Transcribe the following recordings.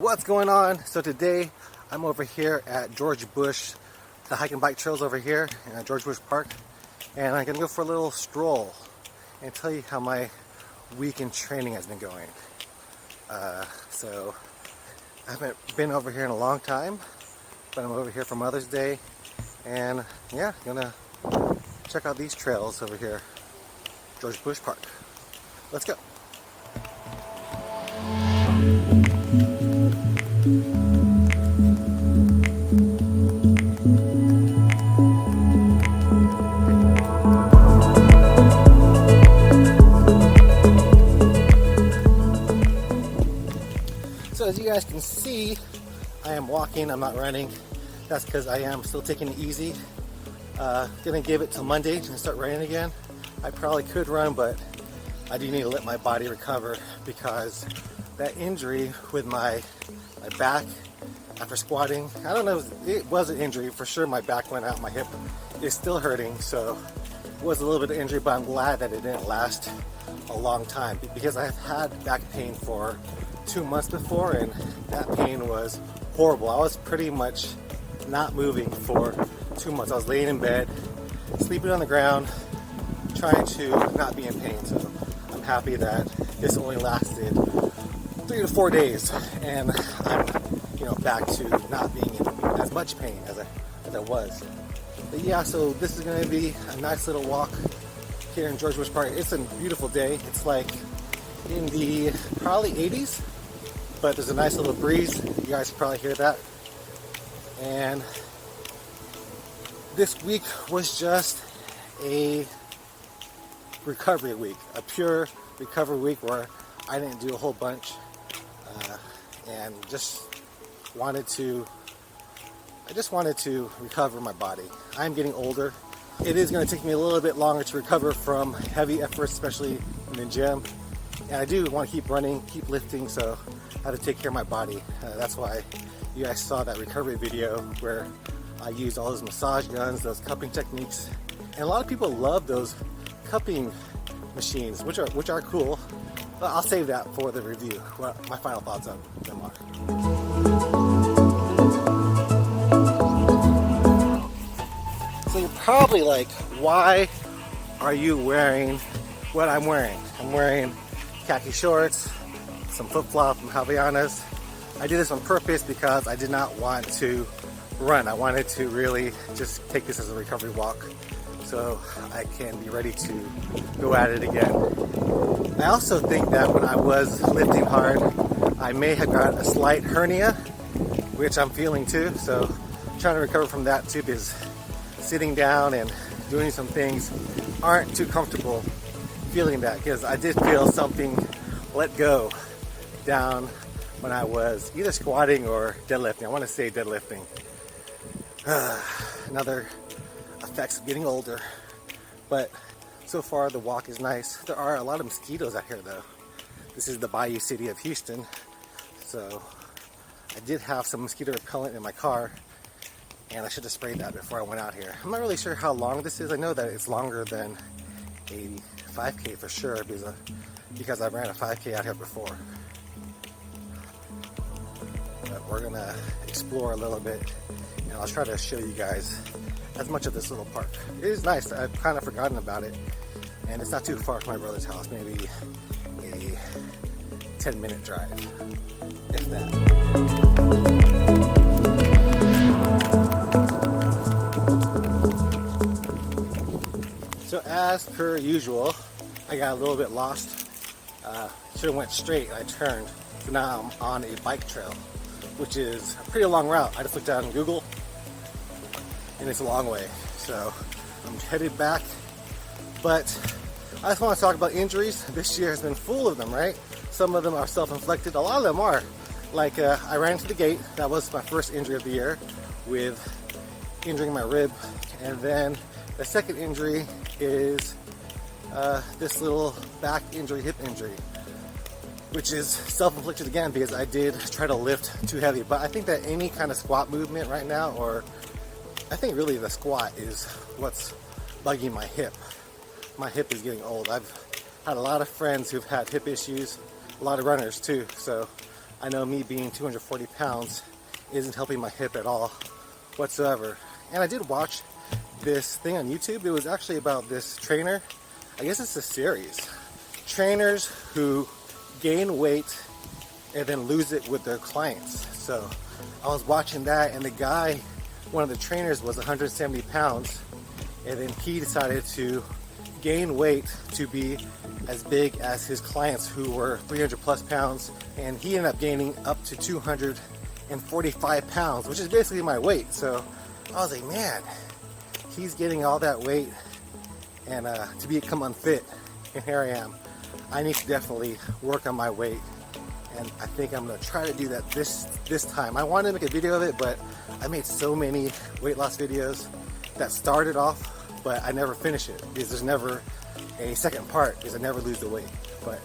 What's going on? So today I'm over here at George Bush, the hike and bike trails over here at George Bush Park, and I'm gonna go for a little stroll and tell you how my week in training has been going. So I haven't been over here in a long time, but I'm over here for Mother's Day, and yeah, gonna check out these trails over here, George Bush Park. Let's go. So as you guys can see, I am walking, I'm not running. That's because I am still taking it easy. Gonna give it till Monday and start running again. I probably could run, but I do need to let my body recover because that injury with my back after squatting, I don't know, it was an injury. For sure my back went out, my hip is still hurting, so it was a little bit of injury, but I'm glad that it didn't last a long time because I've had back pain for 2 months before, and that pain was horrible. I was pretty much not moving for 2 months. I was laying in bed, sleeping on the ground, trying to not be in pain. So I'm happy that this only lasted 3 to 4 days, and I'm back to not being in as much pain as I was. But yeah, so this is going to be a nice little walk here in George Bush Park. It's a beautiful day. It's like in the probably 80s, but there's a nice little breeze. You guys can probably hear that. And this week was just a recovery week, a pure recovery week where I didn't do a whole bunch, and I just wanted to recover my body. I'm getting older. It is going to take me a little bit longer to recover from heavy efforts, especially in the gym. And I do want to keep running, keep lifting, so I have to take care of my body. That's why you guys saw that recovery video where I used all those massage guns, those cupping techniques. And a lot of people love those cupping machines, which are cool. But I'll save that for the review, what my final thoughts on them are. So you're probably like, why are you wearing what I'm wearing? I'm wearing khaki shorts, some flip-flops from Havaianas. I did this on purpose because I did not want to run. I wanted to really just take this as a recovery walk so I can be ready to go at it again. I also think that when I was lifting hard, I may have got a slight hernia, which I'm feeling too. So I'm trying to recover from that too, because sitting down and doing some things aren't too comfortable feeling that, because I did feel something let go down when I was either squatting or deadlifting. I want to say deadlifting. Another effects of getting older. But so far the walk is nice. There are a lot of mosquitoes out here though. This is the Bayou City of Houston. So I did have some mosquito repellent in my car, and I should have sprayed that before I went out here. I'm not really sure how long this is. I know that it's longer than a 5K for sure, because I ran a 5K out here before. But we're gonna explore a little bit, and I'll try to show you guys as much of this little park. It is nice. I've kind of forgotten about it, and it's not too far from my brother's house, maybe a 10-minute drive, if that. So as per usual, I got a little bit lost. Should have went straight. I turned. So now I'm on a bike trail, which is a pretty long route. I just looked down on Google, and it's a long way. So I'm headed back. But I just want to talk about injuries. This year has been full of them, right? Some of them are self-inflicted. A lot of them are. Like I ran into the gate. That was my first injury of the year, with injuring my rib. And then the second injury is this little back injury, hip injury, which is self-inflicted again because I did try to lift too heavy. But I think that any kind of squat movement right now, or I think really the squat, is what's bugging my hip. My hip is getting old. I've had a lot of friends who've had hip issues, a lot of runners too, so I know me being 240 pounds isn't helping my hip at all whatsoever. And I did watch this thing on YouTube. It was actually about this trainer. I guess it's a series. Trainers who gain weight and then lose it with their clients. So I was watching that, and the guy, one of the trainers, was 170 pounds, and then he decided to gain weight to be as big as his clients who were 300 plus pounds, and he ended up gaining up to 245 pounds, which is basically my weight. So I was like, man, he's getting all that weight and to become unfit, and here I am. I need to definitely work on my weight, and I think I'm gonna try to do that this time. I wanted to make a video of it, but I made so many weight loss videos that started off, but I never finish it because there's never a second part because I never lose the weight. But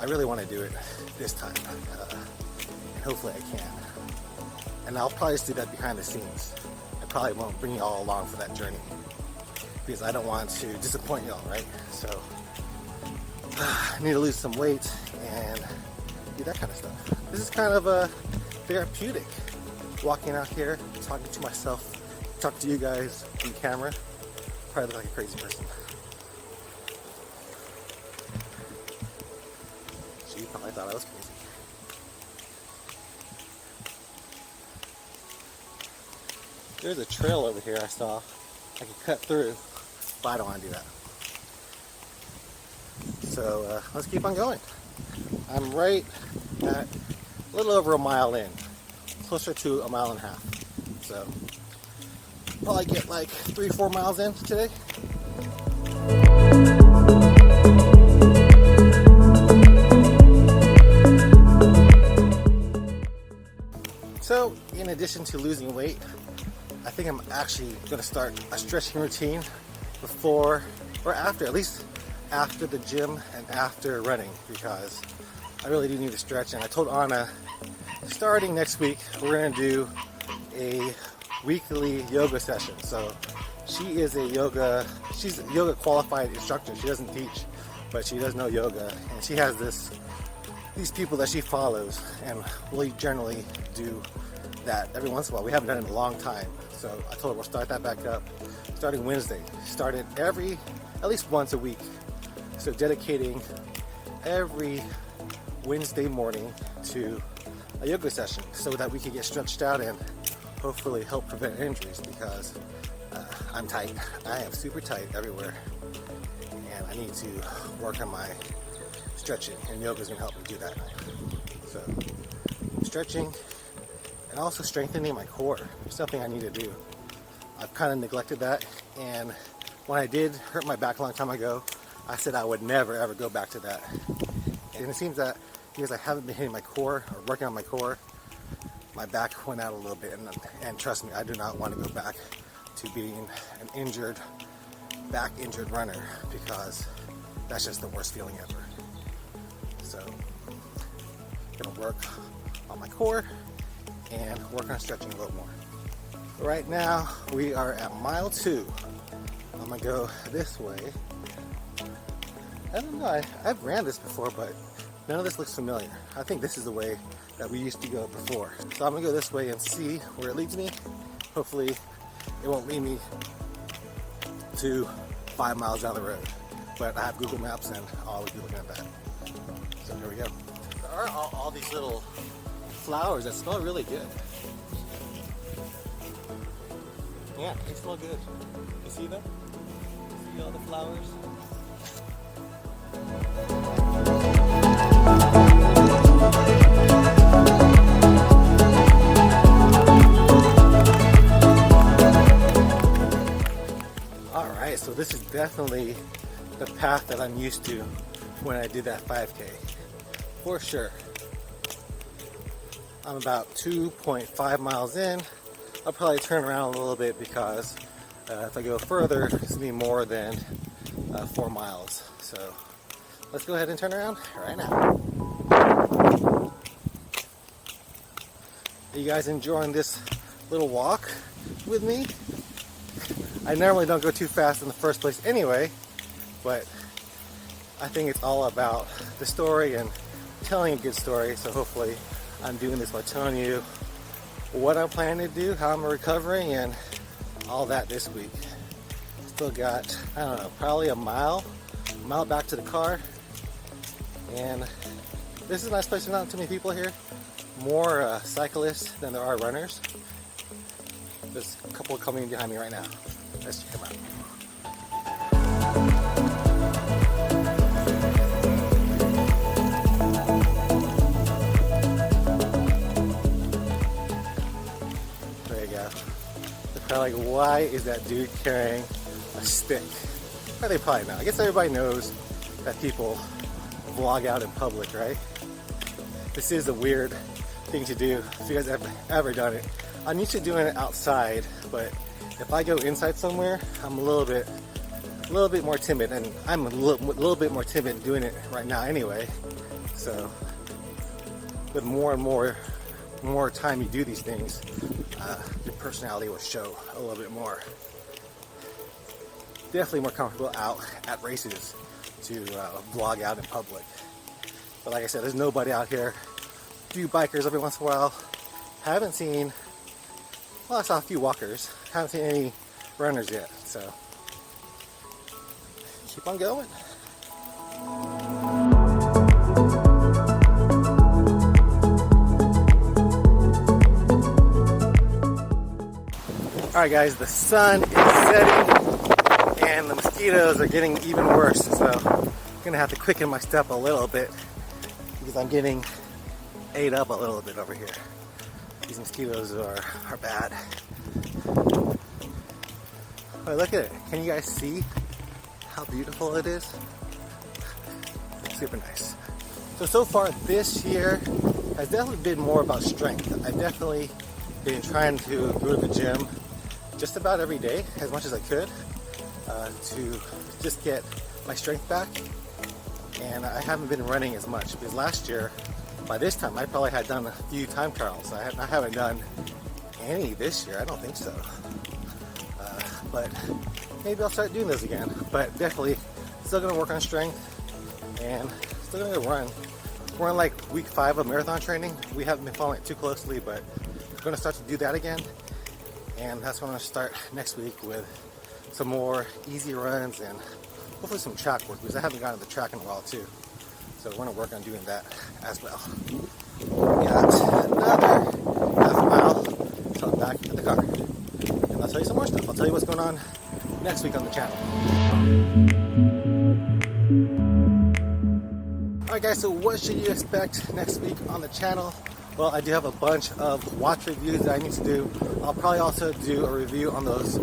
I really want to do it this time, and hopefully I can. And I'll probably just do that behind the scenes. I probably won't bring you all along for that journey because I don't want to disappoint y'all, right? So I need to lose some weight and do that kind of stuff. This is kind of therapeutic, walking out here, talking to myself, talking to you guys on camera. Probably look like a crazy person. She probably thought I was crazy. There's a trail over here I saw I could cut through, but I don't want to do that. So let's keep on going. I'm right at a little over a mile in, closer to a mile and a half. So probably get like 3-4 miles in today. So in addition to losing weight, I think I'm actually going to start a stretching routine before or after, at least after the gym and after running, because I really do need to stretch. And I told Anna, starting next week, we're going to do a weekly yoga session. So she's a yoga qualified instructor. She doesn't teach, but she does know yoga, and she has these people that she follows, and we generally do that every once in a while. We haven't done it in a long time, so I told her we'll start that back up starting Wednesday. Start it at least once a week. So dedicating every Wednesday morning to a yoga session so that we can get stretched out and hopefully help prevent injuries, because I'm tight. I am super tight everywhere, and I need to work on my stretching, and yoga is going to help me do that. So stretching and also strengthening my core is something I need to do. I've kind of neglected that, and when I did hurt my back a long time ago, I said I would never ever go back to that. And it seems that because I haven't been hitting my core or working on my core, my back went out a little bit, and trust me, I do not want to go back to being an back injured runner, because that's just the worst feeling ever. So I'm gonna work on my core and work on stretching a little more. Right now we are at mile 2. I'm gonna go this way. I don't know, I've ran this before, but none of this looks familiar. I think this is the way that we used to go before. So I'm gonna go this way and see where it leads me. Hopefully it won't lead me to 5 miles down the road. But I have Google Maps and I'll be looking at that. So here we go. There are all these little flowers that smell really good. Yeah, they smell good. You see them? See all the flowers? Alright, so this is definitely the path that I'm used to when I did that 5K. For sure. I'm about 2.5 miles in. I'll probably turn around a little bit because if I go further, it's going to be more than 4 miles. So let's go ahead and turn around right now. Are you guys enjoying this little walk with me? I normally don't go too fast in the first place anyway, but I think it's all about the story and telling a good story, so hopefully I'm doing this by telling you what I'm planning to do, how I'm recovering, and all that this week. Still got, I don't know, probably a mile back to the car. And this is a nice place. There's not too many people here. More cyclists than there are runners. There's a couple coming behind me right now. Let's check them out. There you go. They're probably like, why is that dude carrying a stick? Or they probably know. I guess everybody knows that people vlog out in public, right? This is a weird thing to do. If you guys have ever done it, I'm used to doing it outside, but if I go inside somewhere, I'm a little bit more timid, and I'm a little bit more timid doing it right now anyway. So, with more and more time you do these things, your personality will show a little bit more. Definitely more comfortable out at races to vlog out in public. But like I said, there's nobody out here. Few bikers every once in a while. Haven't seen, well, I saw a few walkers. Haven't seen any runners yet, so keep on going. Alright guys, the sun is setting and the mosquitoes are getting even worse, so I'm gonna have to quicken my step a little bit because I'm getting ate up a little bit over here. These mosquitoes are bad. Oh, look at it. Can you guys see how beautiful it is? Super nice. So far this year has definitely been more about strength. I've definitely been trying to go to the gym just about every day as much as I could to just get my strength back. And I haven't been running as much because last year, by this time, I probably had done a few time trials. I haven't done any this year. I don't think so. But maybe I'll start doing those again. But definitely still going to work on strength and still going to run. We're on like week 5 of marathon training. We haven't been following it too closely, but we're going to start to do that again. And that's when I'm going to start next week with some more easy runs and hopefully some track work because I haven't gotten to the track in a while too. So we're going to work on doing that as well. We got another half a mile till I'm back at the car. And I'll tell you some more stuff. I'll tell you what's going on next week on the channel. Alright guys, so what should you expect next week on the channel? Well, I do have a bunch of watch reviews that I need to do. I'll probably also do a review on those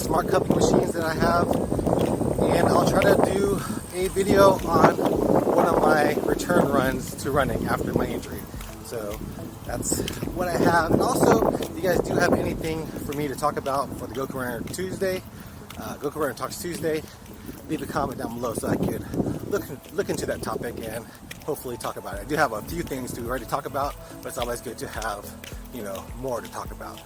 smart cupping machines that I have. And I'll try to do a video on one of my return runs to running after my injury. So that's what I have. And also, if you guys do have anything for me to talk about for the Goku Runner Tuesday, Goku Runner Talks Tuesday, leave a comment down below so I could look into that topic and hopefully talk about it. I do have a few things to already talk about, but it's always good to have, you know, more to talk about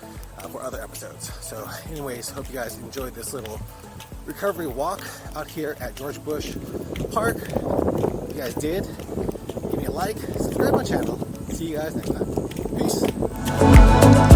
for other episodes. So anyways, hope you guys enjoyed this little recovery walk out here at George Bush Park. If you guys did, give me a like, subscribe to my channel. See you guys next time. Peace.